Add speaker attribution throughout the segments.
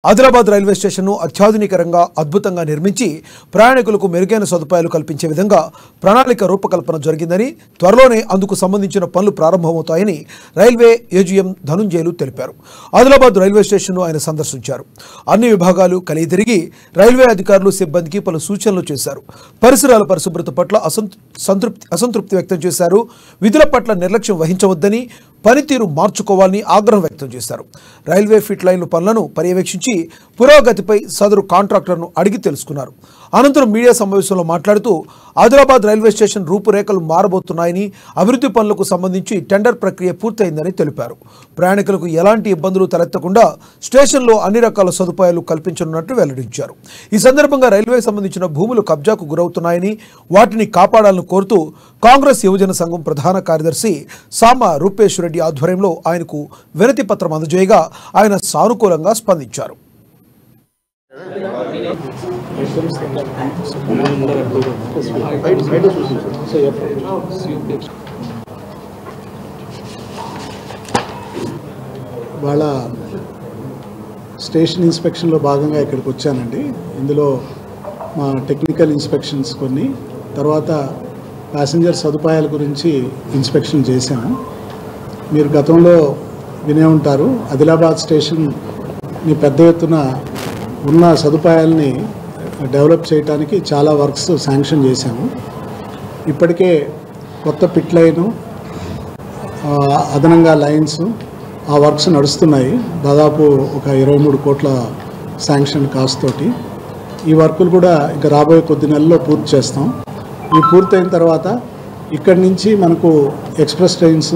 Speaker 1: Adilabad railway స్టేషన్ను అత్యాధునికంగా అద్భుతంగా నిర్మించి ప్రయాణికులకు మెరుగైన సదుపాయాలు కల్పించే విధంగా ప్రణాళిక రూపకల్పన జరిగిందని త్వరలోనే అందుకు సంబంధించిన పనులు ప్రారంభమవుతాయని రైల్వే ఏజీఎం ధనుంజయలు తెలిపారు. ఆదిలాబాద్ రైల్వే స్టేషన్ను ఆయన సందర్శించారు. అన్ని విభాగాలు కలిగి తిరిగి రైల్వే అధికారులు సిబ్బందికి పలు సూచనలు చేశారు. పరిసరాల పరిశుభ్రత పట్ల అసంతృప్తి వ్యక్తం చేశారు. విధుల పట్ల నిర్లక్ష్యం వహించవద్దని, పనితీరు మార్చుకోవాలని ఆగ్రహం వ్యక్తం చేశారు. రైల్వే ఫిట్ లైన్ల పనులను పర్యవేక్షించి పురోగతిపై సదరు కాంట్రాక్టర్ను అడిగి తెలుసుకున్నారు. అనంతరం మీడియా సమావేశంలో మాట్లాడుతూ ఆదిలాబాద్ రైల్వే స్టేషన్ రూపురేఖలు మారబోతున్నాయని, అభివృద్ధి పనులకు సంబంధించి టెండర్ ప్రక్రియ పూర్తయిందని తెలిపారు. ప్రయాణికులకు ఎలాంటి ఇబ్బందులు తలెత్తకుండా స్టేషన్లో అన్ని రకాల సదుపాయాలు కల్పించనున్నట్టు వెల్లడించారు. ఈ సందర్భంగా రైల్వేకి సంబంధించిన భూములు కబ్జాకు గురవుతున్నాయని, వాటిని కాపాడాలని కోరుతూ కాంగ్రెస్ యువజన సంఘం ప్రధాన కార్యదర్శి సామా రూపేష్ రెడ్డి ఆధ్వర్యంలో ఆయనకు వినతి పత్రం అందజేయగా ఆయన సానుకూలంగా స్పందించారు.
Speaker 2: వాళ్ళ స్టేషన్ ఇన్స్పెక్షన్లో భాగంగా ఇక్కడికి వచ్చానండి. ఇందులో మా టెక్నికల్ ఇన్స్పెక్షన్స్ కొన్ని, తర్వాత ప్యాసింజర్ సదుపాయాల గురించి ఇన్స్పెక్షన్ చేశాము. మీరు గతంలో వినే ఉంటారు, ఆదిలాబాద్ స్టేషన్ని పెద్ద ఎత్తున ఉన్న సదుపాయాలని డెవలప్ చేయడానికి చాలా వర్క్స్ శాంక్షన్ చేశాము. ఇప్పటికే కొత్త పిట్ లైను, అదనంగా లైన్స్, ఆ వర్క్స్ నడుస్తున్నాయి. దాదాపు ఒక 23 కోట్ల శాంక్షన్ కాస్ట్ తోటి. ఈ వర్కులు కూడా ఇంకా రాబోయే కొద్ది నెలల్లో పూర్తి చేస్తాం. ఇవి పూర్తయిన తర్వాత ఇక్కడి నుంచి మనకు ఎక్స్ప్రెస్ ట్రైన్స్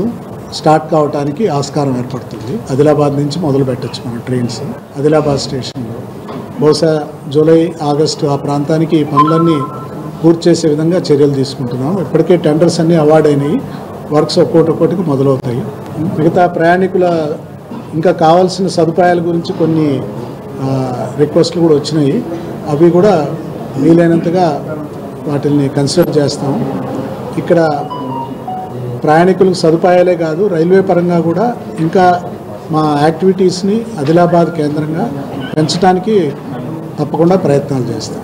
Speaker 2: స్టార్ట్ కావడానికి ఆస్కారం ఏర్పడుతుంది. ఆదిలాబాద్ నుంచి మొదలు పెట్టచ్చు మన ట్రైన్స్ ఆదిలాబాద్ స్టేషన్లో. బహుశా జూలై, ఆగస్టు ఆ ప్రాంతానికి ఈ పనులన్నీ పూర్తి చేసే విధంగా చర్యలు తీసుకుంటున్నాం. ఇప్పటికే టెండర్స్ అన్నీ అవార్డ్ అయినాయి. వర్క్స్ ఒక్కొక్కటికి మొదలవుతాయి. మిగతా ప్రయాణికుల ఇంకా కావాల్సిన సదుపాయాల గురించి కొన్ని రిక్వెస్ట్లు కూడా వచ్చినాయి. అవి కూడా వీలైనంతగా వాటిని కన్సిడర్ చేస్తాం. ఇక్కడ ప్రయాణికులకు సదుపాయాలే కాదు, రైల్వే పరంగా కూడా ఇంకా మా యాక్టివిటీస్ని ఆదిలాబాద్ కేంద్రంగా పెంచడానికి తప్పకుండా ప్రయత్నాలు చేస్తాం.